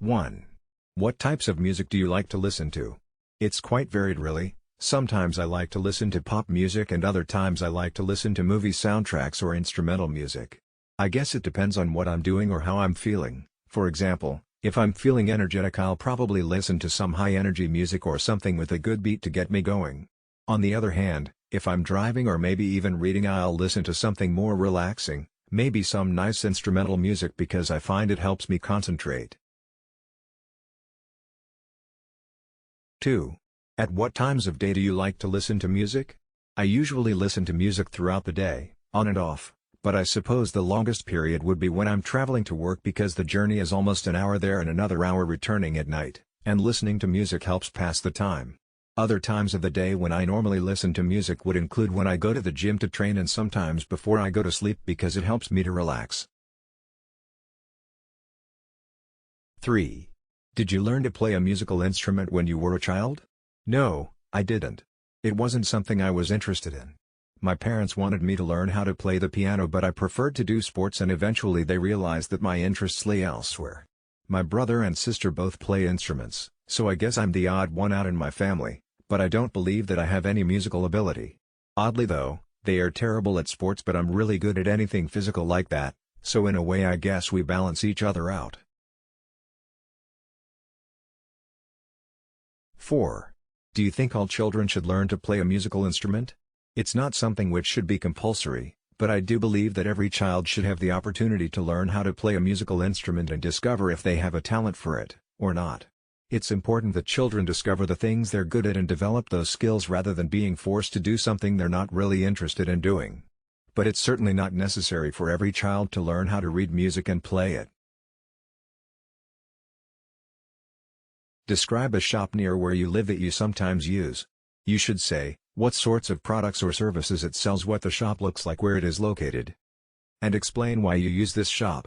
1. What types of music do you like to listen to? It's quite varied really. Sometimes I like to listen to pop music and other times I like to listen to movie soundtracks or instrumental music. I guess it depends on what I'm doing or how I'm feeling. For example, if I'm feeling energetic I'll probably listen to some high-energy music or something with a good beat to get me going. On the other hand, if I'm driving or maybe even reading I'll listen to something more relaxing, maybe some nice instrumental music because I find it helps me concentrate. 2. At what times of day do you like to listen to music? I usually listen to music throughout the day, on and off, but I suppose the longest period would be when I'm traveling to work because the journey is almost an hour there and another hour returning at night, and listening to music helps pass the time. Other times of the day when I normally listen to music would include when I go to the gym to train and sometimes before I go to sleep because it helps me to relax. 3. Did you learn to play a musical instrument when you were a child? No, I didn't. It wasn't something I was interested in. My parents wanted me to learn how to play the piano but I preferred to do sports and eventually they realized that my interests lay elsewhere. My brother and sister both play instruments, so I guess I'm the odd one out in my family, but I don't believe that I have any musical ability. Oddly though, they are terrible at sports but I'm really good at anything physical like that, so in a way I guess we balance each other out. 4. Do you think all children should learn to play a musical instrument? It's not something which should be compulsory, but I do believe that every child should have the opportunity to learn how to play a musical instrument and discover if they have a talent for it, or not. It's important that children discover the things they're good at and develop those skills rather than being forced to do something they're not really interested in doing. But it's certainly not necessary for every child to learn how to read music and play it. Describe a shop near where you live that you sometimes use. You should say, what sorts of products or services it sells, what the shop looks like, where it is located, and explain why you use this shop.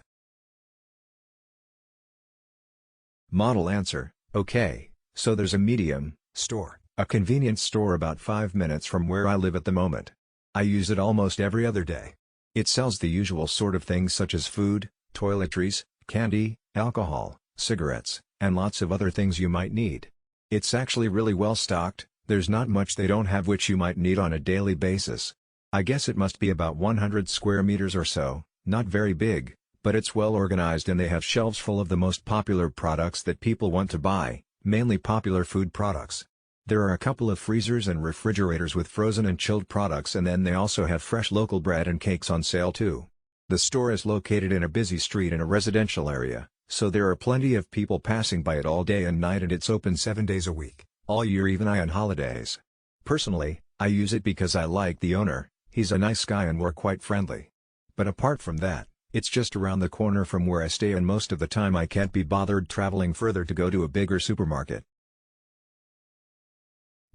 Model answer: okay, so there's a medium store, a convenience store about 5 minutes from where I live at the moment. I use it almost every other day. It sells the usual sort of things such as food, toiletries, candy, alcohol, cigarettes, and lots of other things you might need. It's actually really well stocked. There's not much they don't have which you might need on a daily basis. I guess it must be about 100 square meters or so, not very big, but it's well organized and they have shelves full of the most popular products that people want to buy, mainly popular food products. There are a couple of freezers and refrigerators with frozen and chilled products and then they also have fresh local bread and cakes on sale too. The store is located in a busy street in a residential area, so there are plenty of people passing by it all day and night and it's open 7 days a week, all year even on holidays. Personally, I use it because I like the owner, he's a nice guy and we're quite friendly. But apart from that, it's just around the corner from where I stay and most of the time I can't be bothered traveling further to go to a bigger supermarket.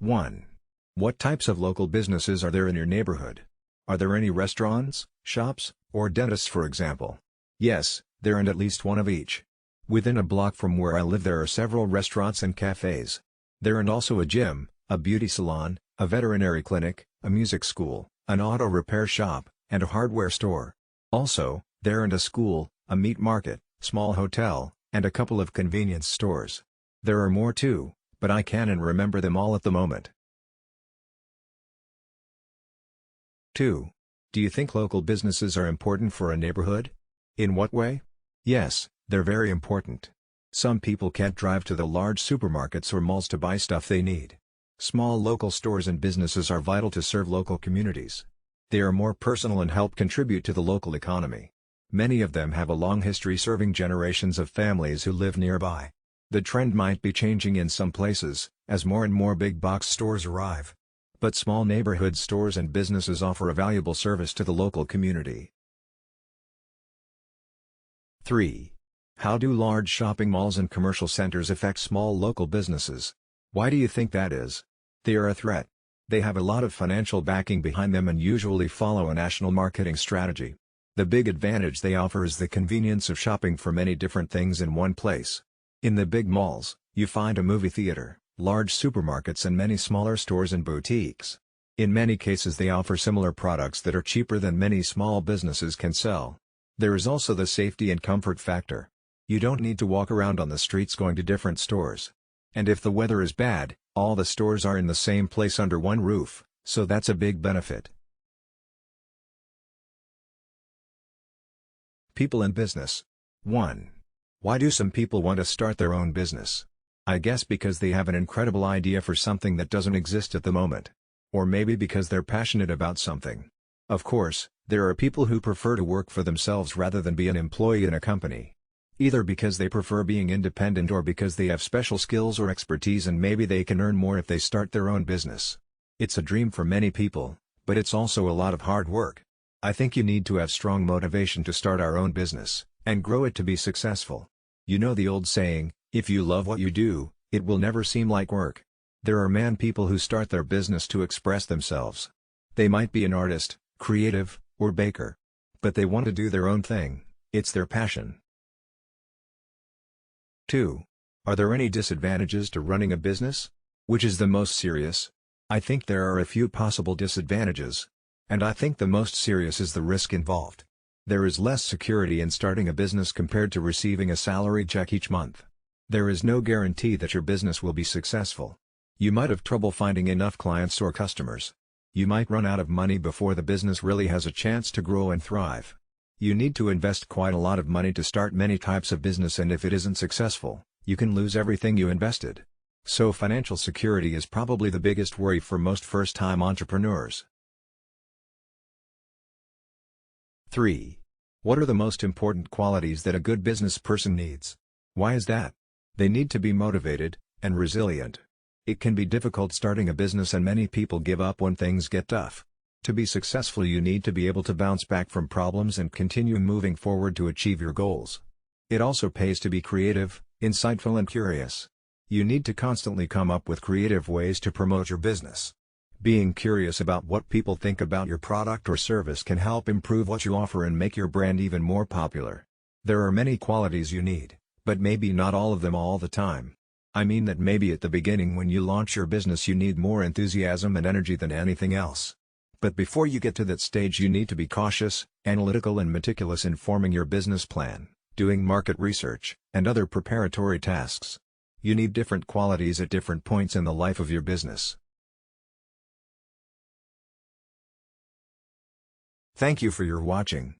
1. What types of local businesses are there in your neighborhood? Are there any restaurants, shops, or dentists for example? Yes, there and at least one of each. Within a block from where I live there are several restaurants and cafes. There and also a gym, a beauty salon, a veterinary clinic, a music school, an auto repair shop, and a hardware store. Also, there and a school, a meat market, small hotel, and a couple of convenience stores. There are more too, but I can't remember them all at the moment. 2. Do you think local businesses are important for a neighborhood? In what way? Yes, they're very important. Some people can't drive to the large supermarkets or malls to buy stuff they need. Small local stores and businesses are vital to serve local communities. They are more personal and help contribute to the local economy. Many of them have a long history serving generations of families who live nearby. The trend might be changing in some places, as more and more big box stores arrive. But small neighborhood stores and businesses offer a valuable service to the local community. 3. How do large shopping malls and commercial centers affect small local businesses? Why do you think that is? They are a threat. They have a lot of financial backing behind them and usually follow a national marketing strategy. The big advantage they offer is the convenience of shopping for many different things in one place. In the big malls, you find a movie theater, large supermarkets and many smaller stores and boutiques. In many cases they offer similar products that are cheaper than many small businesses can sell. There is also the safety and comfort factor. You don't need to walk around on the streets going to different stores. And if the weather is bad, all the stores are in the same place under one roof, so that's a big benefit. People in business. 1. Why do some people want to start their own business? I guess because they have an incredible idea for something that doesn't exist at the moment. Or maybe because they're passionate about something. Of course, there are people who prefer to work for themselves rather than be an employee in a company. Either because they prefer being independent or because they have special skills or expertise and maybe they can earn more if they start their own business. It's a dream for many people, but it's also a lot of hard work. I think you need to have strong motivation to start our own business, and grow it to be successful. You know the old saying, if you love what you do, it will never seem like work. There are people who start their business to express themselves. They might be an artist, creative, or baker. But they want to do their own thing, it's their passion. 2. Are there any disadvantages to running a business? Which is the most serious? I think there are a few possible disadvantages. And I think the most serious is the risk involved. There is less security in starting a business compared to receiving a salary check each month. There is no guarantee that your business will be successful. You might have trouble finding enough clients or customers. You might run out of money before the business really has a chance to grow and thrive. You need to invest quite a lot of money to start many types of business, and if it isn't successful, you can lose everything you invested. So financial security is probably the biggest worry for most first-time entrepreneurs. 3. What are the most important qualities that a good business person needs? Why is that? They need to be motivated and resilient. It can be difficult starting a business and many people give up when things get tough. To be successful, you need to be able to bounce back from problems and continue moving forward to achieve your goals. It also pays to be creative, insightful and curious. You need to constantly come up with creative ways to promote your business. Being curious about what people think about your product or service can help improve what you offer and make your brand even more popular. There are many qualities you need, but maybe not all of them all the time. I mean that maybe at the beginning when you launch your business you need more enthusiasm and energy than anything else. But before you get to that stage you need to be cautious, analytical and meticulous in forming your business plan, doing market research, and other preparatory tasks. You need different qualities at different points in the life of your business. Thank you for your watching.